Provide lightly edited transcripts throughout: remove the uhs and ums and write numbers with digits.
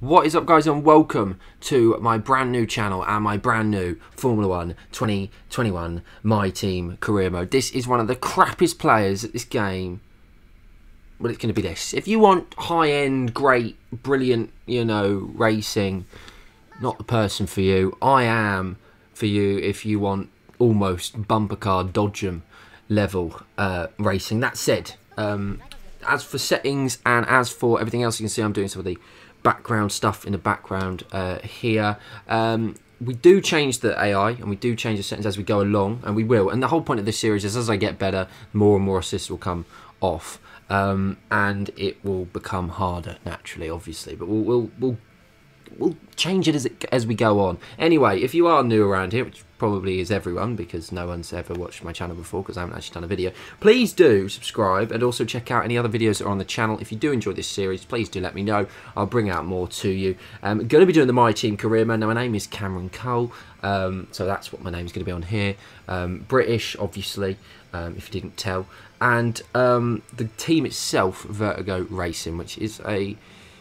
What is up, guys, and welcome to my brand new channel and my brand new Formula 1 2021 My Team career mode. This is one of the crappiest players at this game. Well, it's going to be this. If you want high-end, great, brilliant, racing, not the person for you. I am for you if you want almost bumper car dodgem level racing. That said, as for settings and as for everything else, you can see I'm doing some of the background stuff in the background here. We do change the AI and we do change the settings as we go along, and we will. And the whole point of this series is, as I get better, more and more assists will come off, and it will become harder naturally, obviously. But we'll change it as we go on. Anyway, if you are new around here, which probably is everyone because no one's ever watched my channel before because I haven't actually done a video, please do subscribe and also check out any other videos that are on the channel. If you do enjoy this series, please do let me know. I'll bring out more to you. I'm going to be doing the My Team career mode. Now, my name is Cameron Cole, so that's what my name is going to be on here. British, obviously, if you didn't tell. And the team itself, Vertigo Racing, which is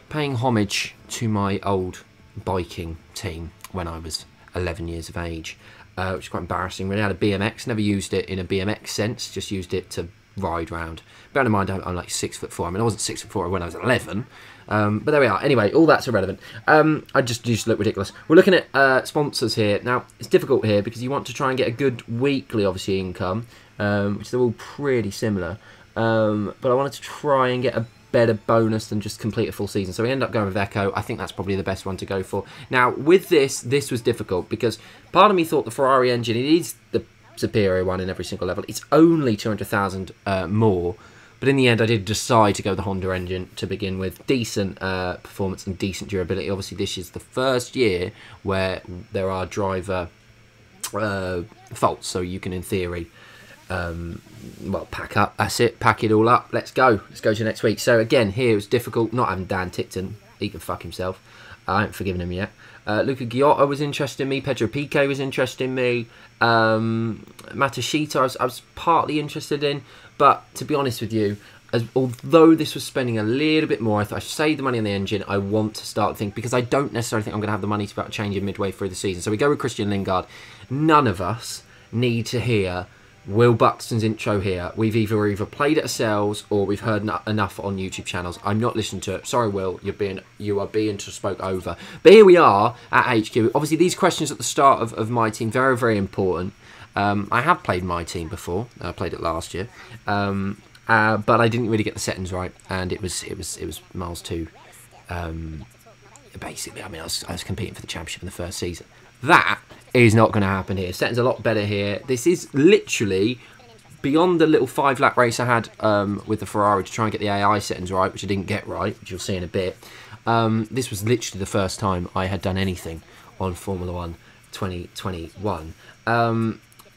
paying homage to my old biking team when I was 11 years of age, which is quite embarrassing. Really, I had a BMX, never used it in a BMX sense, just used it to ride round. Bear in mind, I'm like 6'4". I mean, I wasn't 6'4" when I was 11, but there we are. Anyway, all that's irrelevant. I just used to look ridiculous. We're looking at sponsors here. Now, it's difficult here because you want to try and get a good weekly, obviously, income, which they're all pretty similar, but I wanted to try and get a better bonus than just complete a full season. So we end up going with Echo. I think that's probably the best one to go for. Now, with this was difficult because part of me thought the Ferrari engine, it is the superior one in every single level. It's only 200,000 more. But in the end, I did decide to go with the Honda engine to begin with. Decent performance and decent durability. Obviously, this is the first year where there are driver faults. So you can, in theory, well, pack up. That's it. Pack it all up. Let's go. Let's go to next week. So again, here it was difficult not having Dan Tickton. He can fuck himself. I haven't forgiven him yet. Luca Giotta was interested in me. Pedro Piquet was interested in me. Matashita I was partly interested in. But to be honest with you, although this was spending a little bit more, I thought I should save the money on the engine. I want to start thinking, because I don't necessarily think I'm going to have the money to start changing midway through the season. So we go with Christian Lingard. None of us need to hear Will Buxton's intro here. We've either played it ourselves or we've heard enough on YouTube channels. I'm not listening to it. Sorry, Will, you are being spoke over. But here we are at HQ. Obviously, these questions at the start of My Team, very, very important. I have played My Team before. I played it last year, but I didn't really get the settings right, and it was miles too. Basically, I mean, I was competing for the championship in the first season. That is not going to happen here. Settings a lot better here. This is literally beyond the little 5-lap race I had with the Ferrari to try and get the AI settings right, which I didn't get right, which you'll see in a bit. This was literally the first time I had done anything on Formula 1 2021.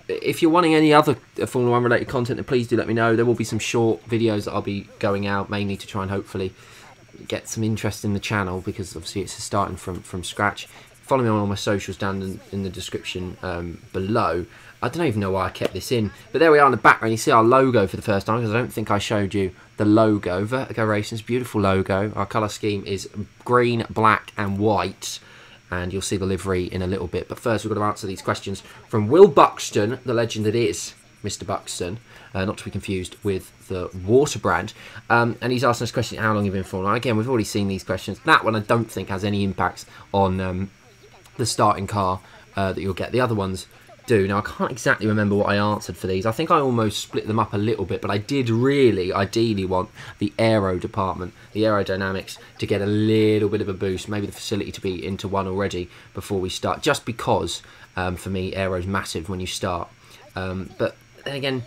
If you're wanting any other Formula 1 related content, then please do let me know. There will be some short videos that I'll be going out, mainly to try and hopefully get some interest in the channel, because obviously it's starting from scratch. Follow me on all my socials down in the description below. I don't even know why I kept this in, but there we are in the background. You see our logo for the first time, because I don't think I showed you the logo. Vertigo Racing's beautiful logo. Our colour scheme is green, black and white, and you'll see the livery in a little bit. But first, we've got to answer these questions from Will Buxton, the legend that is Mr. Buxton, not to be confused with the water brand. And he's asking us a question, how long have you been in Formula 1? Again, we've already seen these questions. That one I don't think has any impact on the starting car that you'll get. The other ones do. Now, I can't exactly remember what I answered for these. I think I almost split them up a little bit, but I did really ideally want the aero department, the aerodynamics, to get a little bit of a boost, maybe the facility to be into one already before we start, just because for me aero's massive when you start. But then again,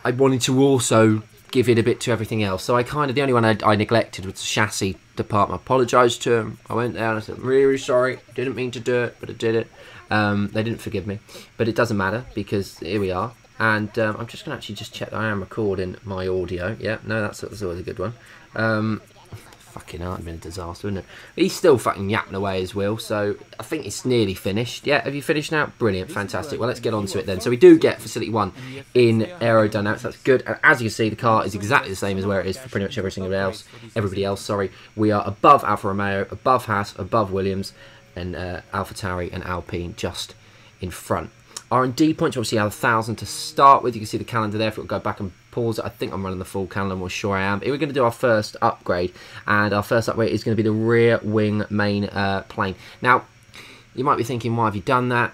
I wanted to also give it a bit to everything else. So the only one I neglected was the chassis department. I apologised to him. I went there and I said, I'm really sorry. Didn't mean to do it, but I did it. They didn't forgive me. But it doesn't matter, because here we are. And I'm just going to actually just check that I am recording my audio. Yeah, no, that's always a good one. Fucking hell, that'd been a disaster, wouldn't it? But he's still fucking yapping away as well, so I think it's nearly finished. Yeah, have you finished now? Brilliant, fantastic. Well, let's get on to it then. So we do get Facility 1 in aerodynamics, that's good. And as you can see, the car is exactly the same as where it is for pretty much everybody else. We are above Alfa Romeo, above Haas, above Williams, and AlphaTauri and Alpine just in front. R&D points, obviously, I have 1,000 to start with. You can see the calendar there. If we'll go back and pause it, I think I'm running the full calendar. I'm more sure I am. Here we're going to do our first upgrade, and our first upgrade is going to be the rear wing main plane. Now, you might be thinking, why have you done that?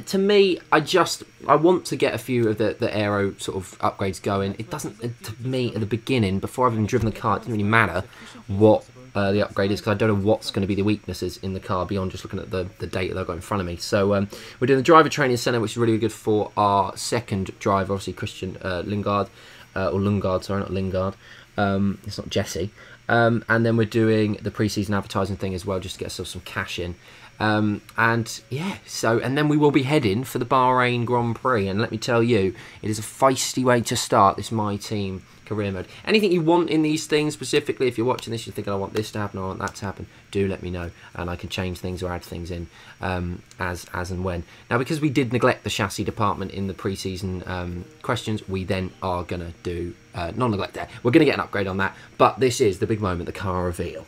To me, I want to get a few of the aero sort of upgrades going. It doesn't, to me, at the beginning, before I've even driven the car, it doesn't really matter what the upgrade is, because I don't know what's going to be the weaknesses in the car beyond just looking at the data that I've got in front of me. So we're doing the driver training centre, which is really good for our second driver, obviously Christian Lingard, or Lungard, sorry, not Lingard. It's not Jesse. And then we're doing the pre-season advertising thing as well, just to get ourselves some cash in. And yeah, and then we will be heading for the Bahrain Grand Prix, and let me tell you, it is a feisty way to start this My Team career mode. Anything you want in these things specifically, if you're watching this, you're thinking, I want this to happen, I want that to happen, do let me know, and I can change things or add things in as and when. Now, because we did neglect the chassis department in the pre-season questions, we then are going to do, not neglect that, we're going to get an upgrade on that, but this is the big moment, the car reveal.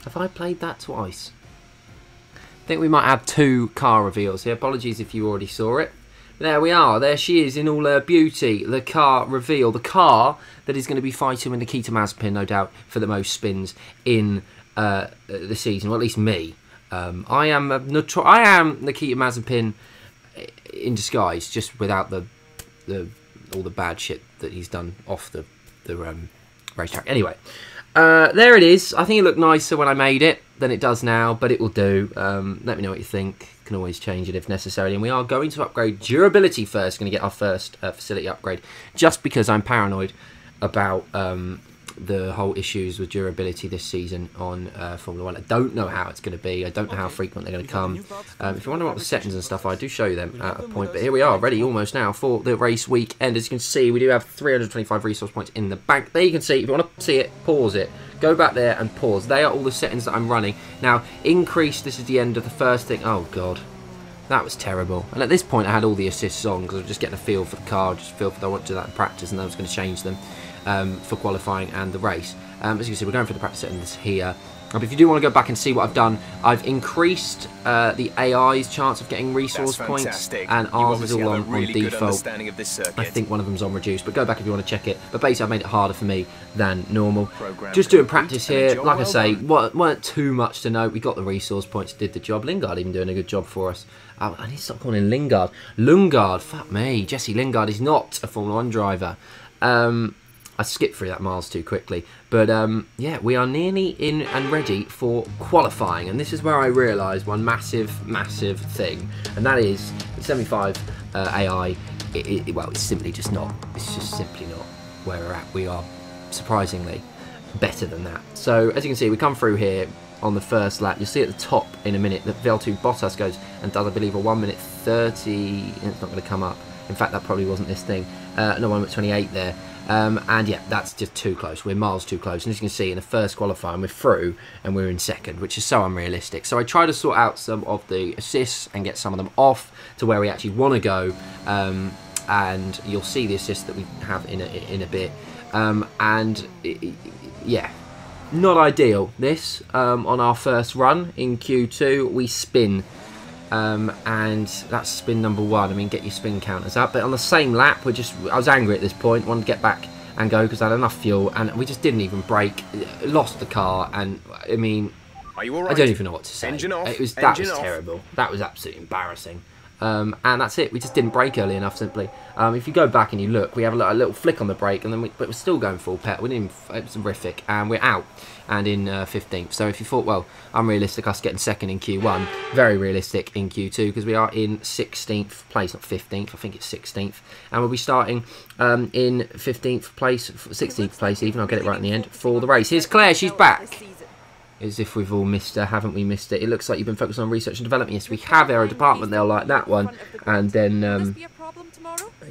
Have I played that twice? I think we might have 2 car reveals here. Apologies if you already saw it. There we are. There she is in all her beauty. The car reveal. The car that is going to be fighting with Nikita Mazepin, no doubt, for the most spins in the season. Well, at least me. I am Nikita Mazepin in disguise, just without all the bad shit that he's done off the racetrack. Anyway. There it is. I think it looked nicer when I made it than it does now, but it will do. Let me know what you think. You can always change it if necessary. And we are going to upgrade durability first. Going to get our first facility upgrade, just because I'm paranoid about the whole issues with durability this season on Formula 1. I don't know how it's going to be. I don't know how frequent they're going to come. If you wonder what the settings and stuff, I do show you them at a point. But here we are, ready almost now for the race weekend. As you can see, we do have 325 resource points in the bank. There you can see, if you want to see it, pause it. Go back there and pause. They are all the settings that I'm running. Now, increase, this is the end of the first thing. Oh, God. That was terrible. And at this point, I had all the assists on because I was just getting a feel for the car, just feel for I want to do that in practice, and I was going to change them for qualifying and the race. As you can see, we're going for the practice settings here. But if you do want to go back and see what I've done, I've increased the AI's chance of getting resource points, and ours is all on default. I think one of them's on reduced, but go back if you want to check it. But basically, I've made it harder for me than normal. Just doing practice here. Like I say, weren't too much to note. We got the resource points, did the job. Lingard even doing a good job for us. I need to stop calling him Lingard. Lungard, fuck me. Jesse Lingard is not a Formula 1 driver. I skipped through that miles too quickly. But yeah, we are nearly in and ready for qualifying. And this is where I realised one massive, massive thing. And that is the 75 AI, well, it's simply just not. It's just simply not where we're at. We are surprisingly better than that. So as you can see, we come through here on the first lap. You'll see at the top in a minute that Valtteri Bottas goes and does, I believe, a 1:30. It's not going to come up. In fact, that probably wasn't this thing. No, 1:28 there. And yeah, that's just too close. We're miles too close. And as you can see, in the first qualifying, we're through and we're in second, which is so unrealistic. So I try to sort out some of the assists and get some of them off to where we actually want to go. And you'll see the assists that we have in a bit. Yeah, not ideal. This on our first run in Q2, we spin. And that's spin number 1. I mean, get your spin counters up. But on the same lap, I was angry at this point, wanted to get back and go because I had enough fuel, and we just didn't even brake, lost the car, and I mean, are you all right? I don't even know what to say. Engine off. That was terrible. That was absolutely embarrassing. And that's it. We just didn't brake early enough, simply. If you go back and you look, we have a little flick on the brake, and then but we're still going full pet. We didn't. It was horrific, and we're out and in 15th. So if you thought, well, unrealistic us getting second in Q1, very realistic in Q2, because we are in 16th place, not 15th. I think it's 16th, and we'll be starting in 15th place, 16th place even. I'll get it right in the end for the race. Here's Claire. She's back. As if we've all missed her, haven't we missed it? It looks like you've been focused on research and development. Yes, we have aero department. They'll like that one. And then,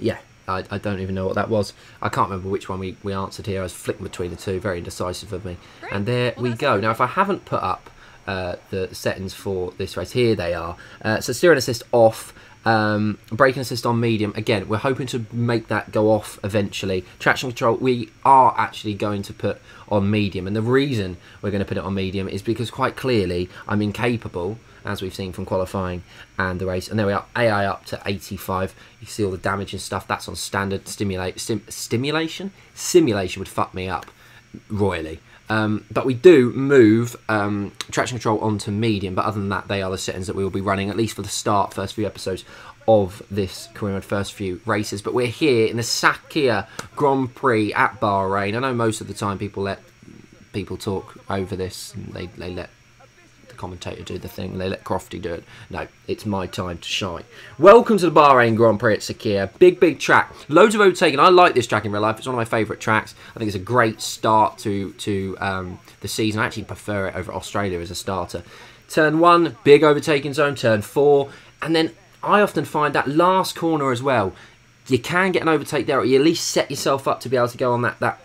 yeah, I don't even know what that was. I can't remember which one we answered here. I was flicking between the two. Very indecisive of me. And there we go. Now, if I haven't put up the settings for this race, here they are. So steering assist off. Braking assist on medium. Again, we're hoping to make that go off eventually. Traction control, we are actually going to put on medium, and the reason we're going to put it on medium is because quite clearly I'm incapable, as we've seen from qualifying and the race. And there we are, AI up to 85. You see all the damage and stuff. That's on standard. Simulation would fuck me up royally. But we do move traction control onto medium, but other than that, they are the settings that we will be running, at least for the first few episodes of this career mode, first few races. But we're here in the Sakhir Grand Prix at Bahrain. I know most of the time people let people talk over this, and they let the commentator do the thing, and they let Crofty do it. No, it's my time to shine. Welcome to the Bahrain Grand Prix at Sakhir. Big track, loads of overtaking. I like this track in real life. It's one of my favourite tracks. I think it's a great start to the season. I actually prefer it over Australia as a starter. Turn 1, big overtaking zone. Turn 4, and then I often find that last corner as well, you can get an overtake there, or you at least set yourself up to be able to go on that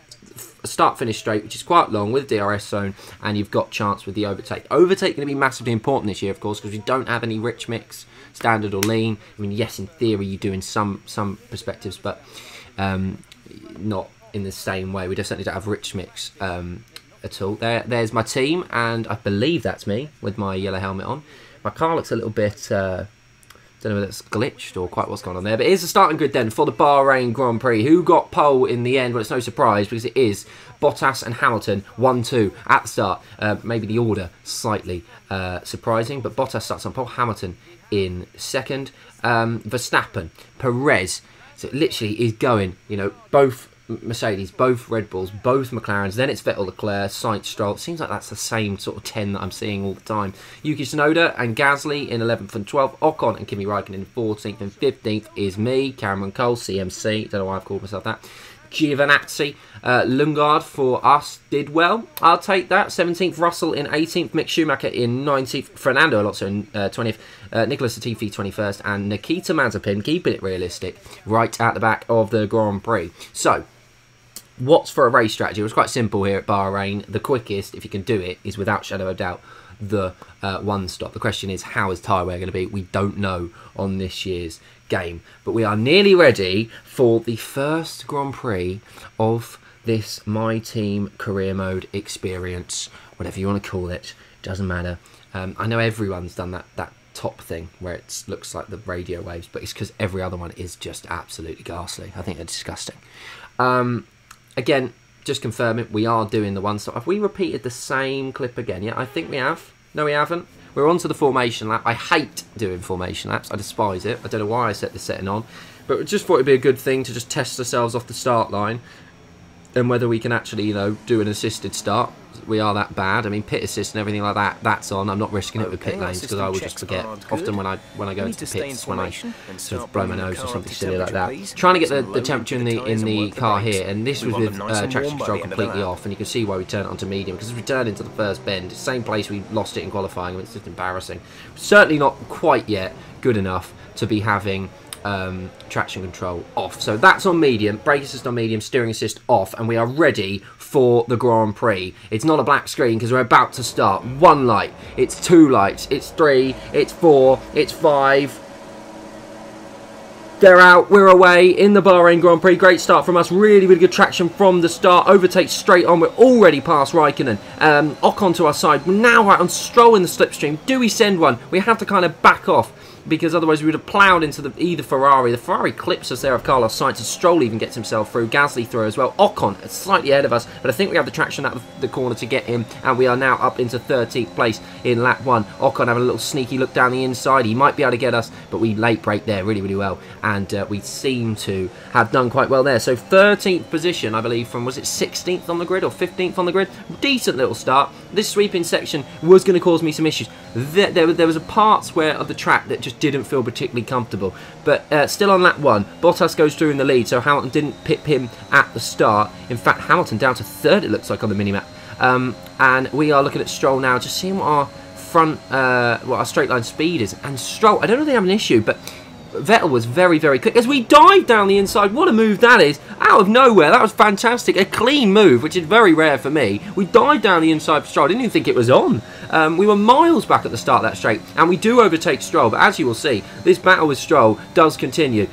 start-finish straight, which is quite long with DRS zone, and you've got chance with the overtake. Overtake going to be massively important this year, of course, because we don't have any rich mix, standard or lean. I mean, yes, in theory you do in some perspectives, but not in the same way. We certainly don't have rich mix at all. There's my team, and I believe that's me with my yellow helmet on. My car looks a little bit... don't know whether it's glitched or quite what's going on there. But here's the starting grid then for the Bahrain Grand Prix. Who got pole in the end? Well, it's no surprise because it is Bottas and Hamilton 1-2 at the start. Maybe the order slightly surprising, but Bottas starts on pole. Hamilton in second. Verstappen, Perez. So it literally is going, you know, both Mercedes, both Red Bulls, both McLarens, then it's Vettel, Leclerc, Sainz, Stroll. It seems like that's the same sort of 10 that I'm seeing all the time. Yuki Tsunoda and Gasly in 11th and 12th. Ocon and Kimi Raikkonen in 14th and 15th is me, Cameron Cole, CMC. Don't know why I've called myself that. Giovinazzi, Lundgaard for us did well. I'll take that. 17th, Russell in 18th, Mick Schumacher in 19th, Fernando Alonso in 20th, Nicholas Latifi 21st, and Nikita Mazepin, keeping it realistic, right at the back of the Grand Prix. So, what's for a race strategy? It was quite simple here at Bahrain. The quickest, if you can do it, is without shadow of doubt the one stop. The question is, how is tyre wear going to be? We don't know on this year's game, but we are nearly ready for the first Grand Prix of this My Team career mode experience, whatever you want to call it, doesn't matter. I know everyone's done that top thing where it looks like the radio waves, but it's because every other one is just absolutely ghastly. I think they're disgusting. Again, just confirming, we are doing the one stop. Have we repeated the same clip again? Yeah, I think we have. No, we haven't. We're on to the formation lap. I hate doing formation laps. I despise it. I don't know why I set this setting on. But just thought it'd be a good thing to just test ourselves off the start line. And whether we can actually, you know, do an assisted start. We are that bad. I mean, pit assist and everything like that, that's on. I'm not risking it with pit lanes because I will just forget. Often when I go into the pits, when I sort of blow my nose or something silly like that. Trying to get the temperature in the car here, and this was with traction control completely off, and you can see why we turned it onto medium, because as we turned into the first bend, same place we lost it in qualifying, and it's just embarrassing. Certainly not quite yet good enough to be having traction control off. So that's on medium, brake assist on medium, steering assist off, and we are ready for the Grand Prix. It's not a black screen because we're about to start. One light, it's two lights, it's three, it's four, it's five. They're out, we're away in the Bahrain Grand Prix. Great start from us, really good traction from the start. Overtake straight on, we're already past Raikkonen. Ocon to our side, we're now right on Stroll in the slipstream. Do we send one? We have to kind of back off. because otherwise we would have ploughed into either Ferrari. The Ferrari clips us there of Carlos Sainz, and Stroll even gets himself through, Gasly through as well. Ocon slightly ahead of us, but I think we have the traction out of the corner to get him, and we are now up into 13th place in lap 1. Ocon having a little sneaky look down the inside. He might be able to get us, but we late brake there really, really well, and we seem to have done quite well there. So 13th position, I believe, from, was it 16th on the grid or 15th on the grid? Decent little start. This sweeping section was going to cause me some issues. There was a parts of the track that just didn't feel particularly comfortable, but still on lap 1, Bottas goes through in the lead, so Hamilton didn't pip him at the start. In fact, Hamilton down to 3rd, it looks like, on the minimap. And we are looking at Stroll now, just seeing what our front, what our straight line speed is. And Stroll, I don't know if they have an issue, but Vettel was very, very quick as we dive down the inside. What a move that is, out of nowhere. That was fantastic, a clean move, which is very rare for me. We dived down the inside for Stroll. I didn't even think it was on. We were miles back at the start of that straight, and we do overtake Stroll, but as you will see, this battle with Stroll does continue.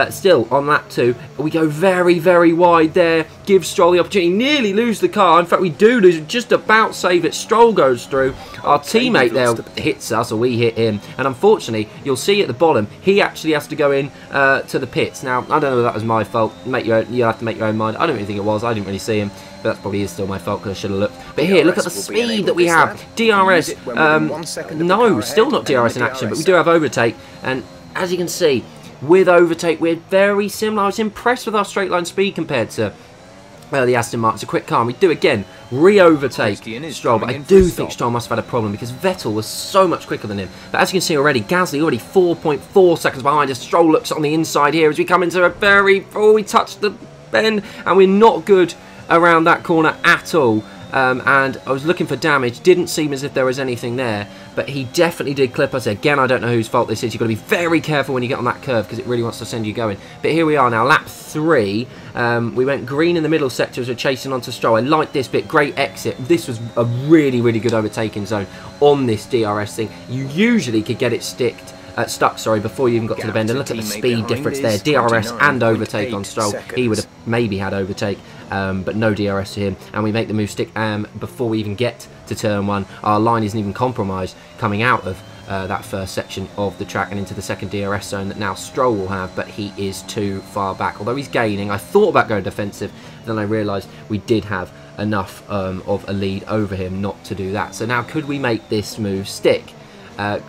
Still on lap 2, we go very, very wide there, give Stroll the opportunity, nearly lose the car. In fact, we do lose, just about save it. Stroll goes through, our teammate there hits us, or we hit him, and unfortunately, you'll see at the bottom, he actually has to go in to the pits. Now, I don't know if that was my fault, you'll have to make your own mind. I don't really think it was, I didn't really see him. But that probably is still my fault because I should have looked. But here, look at the speed that we have. DRS, no, still not DRS in action, but we do have overtake. And as you can see, with overtake, we're very similar. I was impressed with our straight line speed compared to the Aston Martin. It's a quick car. We do again re-overtake Stroll, but I do think Stroll must have had a problem because Vettel was so much quicker than him. But as you can see already, Gasly already 4.4 seconds behind us. Stroll looks on the inside here as we come into a we touch the bend, and we're not good around that corner at all, and I was looking for damage. Didn't seem as if there was anything there, but he definitely did clip us. Again, I don't know whose fault this is. You've got to be very careful when you get on that curve because it really wants to send you going. But here we are now, lap 3. We went green in the middle sector as we're chasing onto Stroll. I like this bit, great exit. This was a really, really good overtaking zone on this DRS thing. You usually could get it stuck, before you even got to the bend. And look at the speed difference there, DRS and overtake on Stroll. He would have maybe had overtake, but no DRS to him, and we make the move stick before we even get to turn 1. Our line isn't even compromised coming out of that first section of the track and into the second DRS zone that now Stroll will have, but he is too far back. Although he's gaining, I thought about going defensive, then I realised we did have enough of a lead over him not to do that. So now could we make this move stick?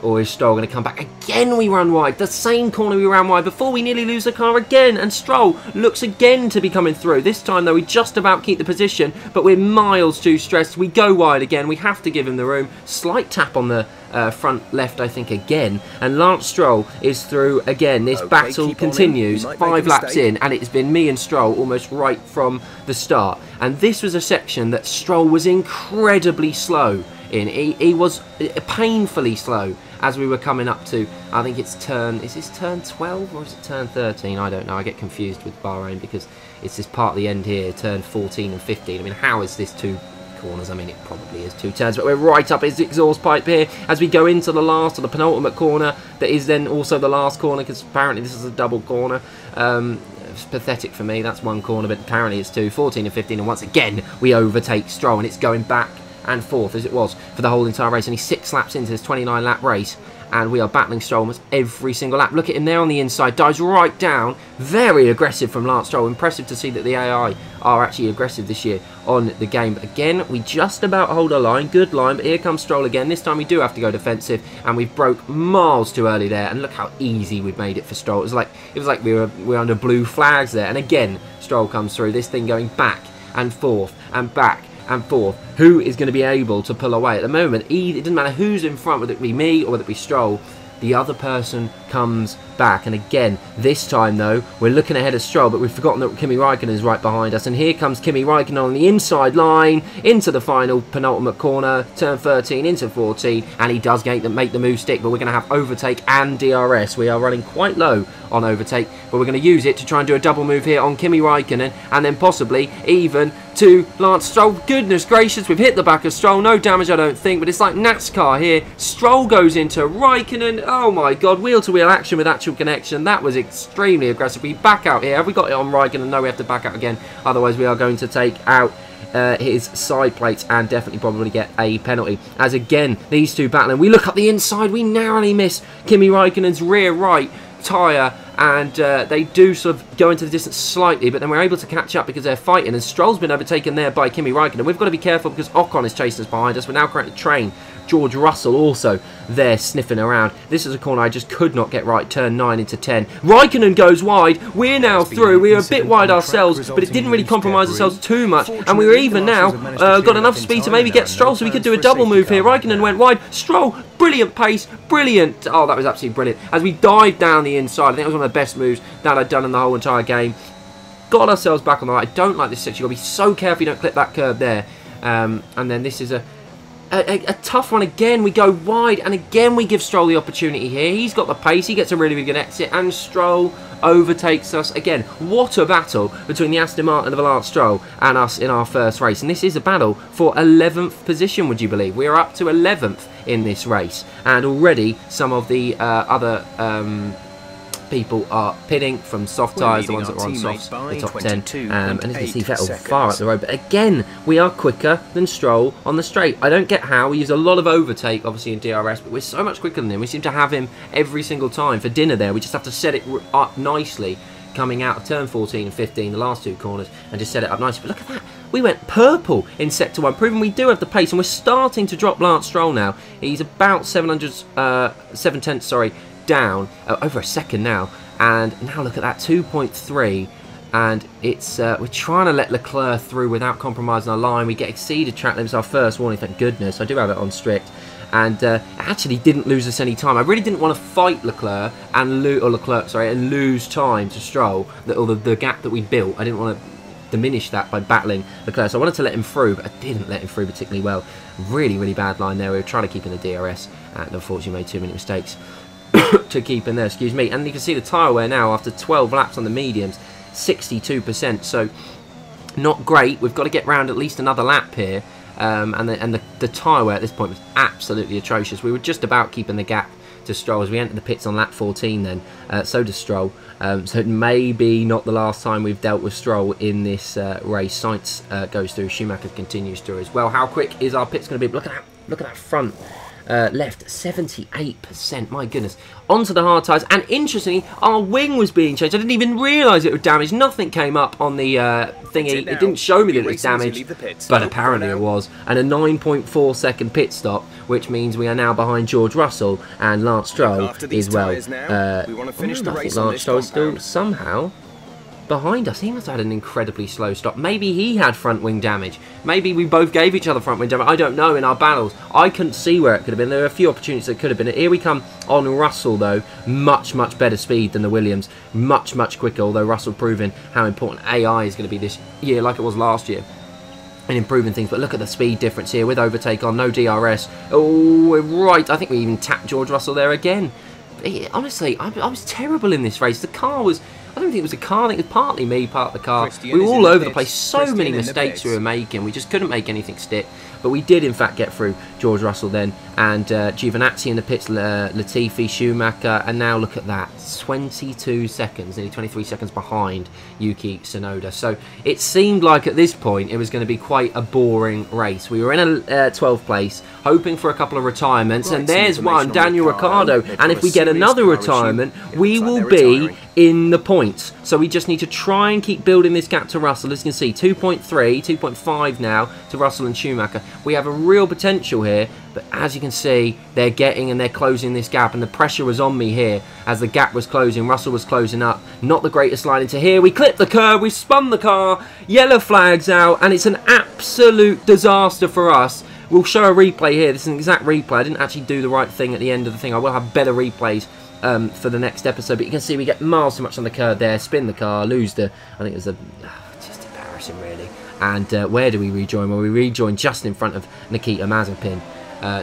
Or is Stroll going to come back? Again we run wide. The same corner we ran wide before. We nearly lose the car again. And Stroll looks again to be coming through. This time though we just about keep the position. But we're miles too stressed. We go wide again. We have to give him the room. Slight tap on the front left I think again. And Lance Stroll is through again. This battle continues. 5 laps in. And it's been me and Stroll almost right from the start. And this was a section that Stroll was incredibly slow in. He was painfully slow as we were coming up to, I think it's is this turn 12 or is it turn 13? I don't know, I get confused with Bahrain because it's this part of the end here, turn 14 and 15. I mean, how is this 2 corners? I mean, it probably is 2 turns, but we're right up his exhaust pipe here as we go into the last, or the penultimate corner, that is then also the last corner, because apparently this is a double corner. It's pathetic for me, that's 1 corner, but apparently it's 2, 14 and 15, and once again we overtake Stroll, and it's going back and forth as it was for the whole entire race. Only 6 laps into this 29 lap race, and we are battling Stroll almost every single lap. Look at him there on the inside, dives right down. Very aggressive from Lance Stroll. Impressive to see that the AI are actually aggressive this year on the game. But again, we just about hold our line. Good line, but here comes Stroll again. This time we do have to go defensive, and we've broke miles too early there. And look how easy we've made it for Stroll. It was like we were under blue flags there. And again, Stroll comes through. This thing going back and forth and back and forth. Who is going to be able to pull away? At the moment, it doesn't matter who's in front, whether it be me or whether it be Stroll, the other person comes back. And again, this time though, we're looking ahead of Stroll, but we've forgotten that Kimi Raikkonen is right behind us. And here comes Kimi Raikkonen on the inside line into the final penultimate corner, turn 13 into 14, and he does make the move stick. But we're going to have overtake and DRS. We are running quite low on overtake, but we're going to use it to try and do a double move here on Kimi Raikkonen, and then possibly even to Lance Stroll. Goodness gracious, we've hit the back of Stroll. No damage, I don't think, but it's like NASCAR here. Stroll goes into Raikkonen. Oh my god, wheel-to-wheel action with actual connection. That was extremely aggressive. We back out here. Have we got it on Raikkonen? No, we have to back out again. Otherwise, we are going to take out his side plates and definitely probably get a penalty. As again, these two battling. We look up the inside. We narrowly miss Kimi Raikkonen's rear right tyre, and they do sort of go into the distance slightly, but then we're able to catch up because they're fighting, and Stroll's been overtaken there by Kimi Raikkonen. We've got to be careful because Ocon is chasing us behind us. We're now currently trained. George Russell also there sniffing around. This is a corner I just could not get right. Turn 9 into 10. Raikkonen goes wide. We're now through. We were a bit wide ourselves, but it didn't really compromise ourselves too much. And we were even now. Got enough speed to maybe get Stroll, so we could do a double move here. Raikkonen went wide. Stroll, brilliant pace. Brilliant. Oh, that was absolutely brilliant. As we dived down the inside, I think it was one of the best moves that I'd done in the whole entire game. Got ourselves back on the right. I don't like this section. You've got to be so careful you don't clip that curb there. And then this is a tough one again. We go wide, and again we give Stroll the opportunity here. He's got the pace. He gets a really, really good exit, and Stroll overtakes us again. What a battle between the Aston Martin of Lance Stroll and us in our first race. And this is a battle for 11th position, would you believe? We are up to 11th in this race, and already some of the other people are pitting from soft tyres, the ones that were on softs, the top 10, and as you can see, Vettel far up the road. But again, we are quicker than Stroll on the straight. I don't get how. We use a lot of overtake, obviously, in DRS, but we're so much quicker than him. We seem to have him every single time. For dinner there, we just have to set it up nicely, coming out of turn 14 and 15, the last two corners, and just set it up nicely. But look at that. We went purple in Sector 1, proving we do have the pace, and we're starting to drop Lance Stroll now. He's about 7/10, sorry, down over a second now, and now look at that, 2.3, and it's we're trying to let Leclerc through without compromising our line. We get exceeded track limits, our first warning, thank goodness. I do have it on strict, and actually didn't lose us any time. I really didn't want to fight Leclerc and lose time to Stroll, the gap that we built. I didn't want to diminish that by battling Leclerc, so I wanted to let him through, but I didn't let him through particularly well. Really, really bad line there. We were trying to keep in the DRS, and unfortunately made too many mistakes to keep in there, excuse me. And you can see the tyre wear now after 12 laps on the mediums, 62%, so not great. We've got to get round at least another lap here, and the tyre wear at this point was absolutely atrocious. We were just about keeping the gap to Stroll as we enter the pits on lap 14 then, so does Stroll, so it may be not the last time we've dealt with Stroll in this race. Sainz goes through, Schumacher continues through as well. How quick is our pits going to be? Look at that front left, 78%, my goodness. Onto the hard tyres, and interestingly, our wing was being changed. I didn't even realise it was damaged. Nothing came up on the thingy. It didn't show me that it was damaged, but apparently it was. And a 9.4 second pit stop, which means we are now behind George Russell and Lance Stroll as well. I think Lance Stroll is still somehow behind us. He must have had an incredibly slow stop. Maybe he had front wing damage. Maybe we both gave each other front wing damage. I don't know in our battles. I couldn't see where it could have been. There were a few opportunities that could have been. Here we come on Russell though. Much, much better speed than the Williams. Much, much quicker, although Russell proving how important AI is going to be this year like it was last year and improving things. But look at the speed difference here with overtake on, no DRS. Oh, we're right. I think we even tapped George Russell there again. Honestly, I was terrible in this race. The car was... I don't think it was a car, I think it was partly me, part of the car. We were all over the place, so many mistakes we were making, we just couldn't make anything stick. But we did in fact get through George Russell then, and Giovinazzi in the pits, Latifi, Schumacher, and now look at that, 22 seconds, nearly 23 seconds behind Yuki Tsunoda. So it seemed like at this point it was going to be quite a boring race. We were in a 12th place, hoping for a couple of retirements, and there's one, Daniel Ricciardo, and if we get another retirement, we will be in the points. So we just need to try and keep building this gap to Russell. As you can see, 2.3, 2.5 now to Russell and Schumacher. We have a real potential here, but as you can see, they're getting and they're closing this gap, and the pressure was on me here as the gap was closing. Russell was closing up. Not the greatest line into here. We clipped the curb, we spun the car, yellow flags out, and it's an absolute disaster for us. We'll show a replay here. This is an exact replay. I didn't actually do the right thing at the end of the thing. I will have better replays for the next episode, but you can see we get miles too much on the curb there, spin the car, lose the, I think it was a, just embarrassing really. And where do we rejoin? Well, we rejoin just in front of Nikita Mazepin.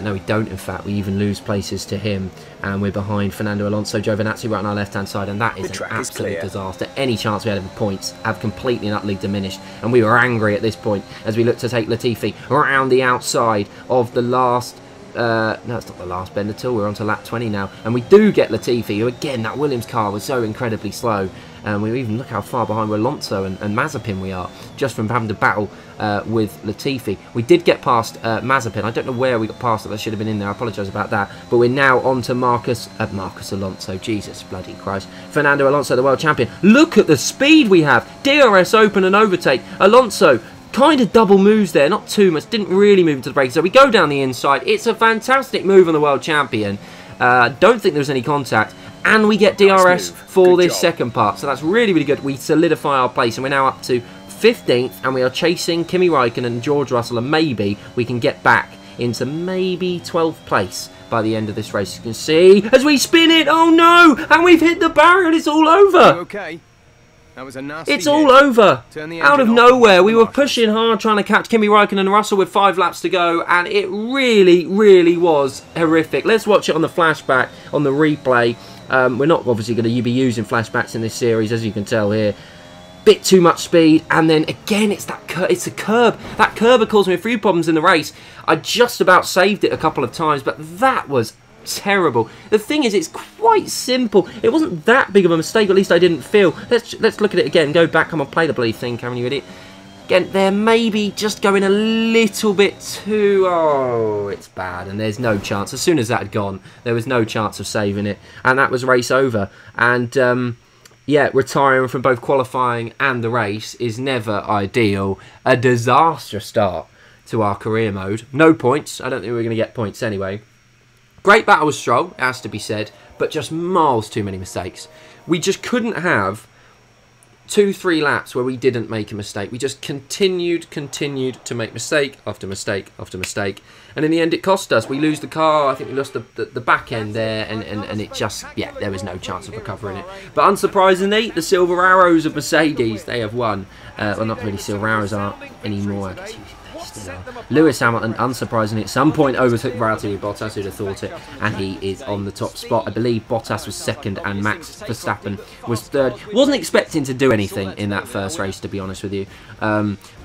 No, we don't, in fact. We even lose places to him, and we're behind Fernando Alonso, Giovinazzi right on our left-hand side, and that is an absolute disaster. Any chance we had of points have completely and utterly diminished, and we were angry at this point as we look to take Latifi around the outside of the last no, it's not the last bend at all. We're on to lap 20 now. And we do get Latifi, who again, that Williams car was so incredibly slow. And we even look how far behind Alonso and Mazepin we are, just from having to battle with Latifi. We did get past Mazepin. I don't know where we got past it. That should have been in there. I apologise about that. But we're now on to Marcus Alonso. Jesus bloody Christ. Fernando Alonso, the world champion. Look at the speed we have. DRS open and overtake. Alonso kind of double moves there. Not too much. Didn't really move into the brake. So we go down the inside. It's a fantastic move on the world champion. Don't think there's any contact. And we get DRS for this second part. So that's really, really good. We solidify our place. And we're now up to 15th. And we are chasing Kimi Räikkönen and George Russell. And maybe we can get back into maybe 12th place by the end of this race. You can see as we spin it. Oh, no. And we've hit the barrier and it's all over. Okay. That was a nasty it's all over. Out of nowhere. We were pushing hard trying to catch Kimi Räikkönen and Russell with 5 laps to go. And it really, really was horrific. Let's watch it on the flashback, on the replay. We're not obviously going to be using flashbacks in this series, as you can tell here. Bit too much speed, and then again it's a curb. That curb had caused me a few problems in the race. I just about saved it a couple of times, but that was terrible. The thing is, it's quite simple. It wasn't that big of a mistake, at least I didn't feel. Let's look at it again. Go back. Come on, play the bloody thing, Cameron, you idiot. Again, they're maybe just going a little bit too... Oh, it's bad. And there's no chance. As soon as that had gone, there was no chance of saving it. And that was race over. And, yeah, retiring from both qualifying and the race is never ideal. A disastrous start to our career mode. No points. I don't think we're going to get points anyway. Great battle with Stroll, it has to be said. But just miles too many mistakes. We just couldn't have 2-3 laps where we didn't make a mistake. We just continued to make mistake after mistake after mistake, and in the end it cost us. We lose the car. I think we lost the back end there, and it just, yeah, there was no chance of recovering it. But unsurprisingly, the Silver Arrows of Mercedes, they have won. Well, not really Silver Arrows aren't anymore. I guess they still are. Lewis Hamilton, unsurprisingly, at some point overtook Valtteri Bottas, who'd have thought it, and he is on the top spot. I believe Bottas was second and Max Verstappen was third. Wasn't expecting to do anything in that first race, to be honest with you.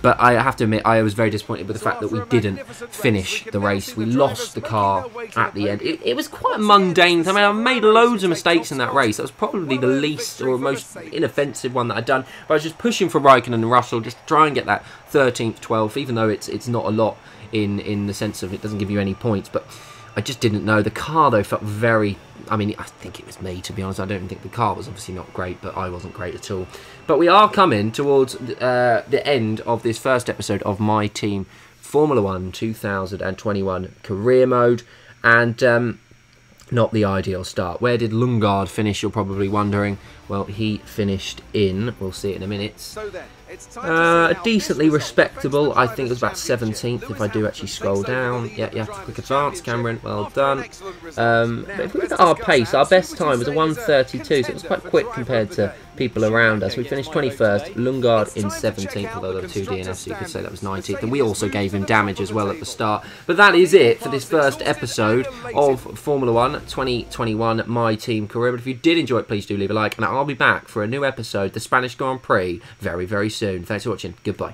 But I have to admit, I was very disappointed with the fact that we didn't finish the race. We lost the car at the end. It was quite mundane. I mean, I made loads of mistakes in that race. That was probably the least or most inoffensive one that I'd done. But I was just pushing for Räikkönen and Russell, just to try and get that 13th, 12th, even though it's not a lot in the sense of it doesn't give you any points. But I just didn't know. The car, though, felt very... I mean, I think it was me, to be honest. I don't think the car was obviously not great, but I wasn't great at all. But we are coming towards the end of this first episode of My Team Formula 1 2021 career mode. And not the ideal start. Where did Lundgaard finish, you're probably wondering. Well, he finished in, we'll see it in a minute, decently respectable. I think it was about 17th if I do actually scroll down. Yeah, quick advance, Cameron, well done. But if we look at our pace, our best time was a 1:32, so it was quite quick compared to people around us. We finished 21st, Lundgaard in 17th, although there were 2 DNFs, so you could say that was 19th. And we also gave him damage as well at the start. But that is it for this first episode of Formula 1 2021 My Team career. But if you did enjoy it, please do leave a like, and I'll be back for a new episode, the Spanish Grand Prix, very, very soon. Thanks for watching. Goodbye.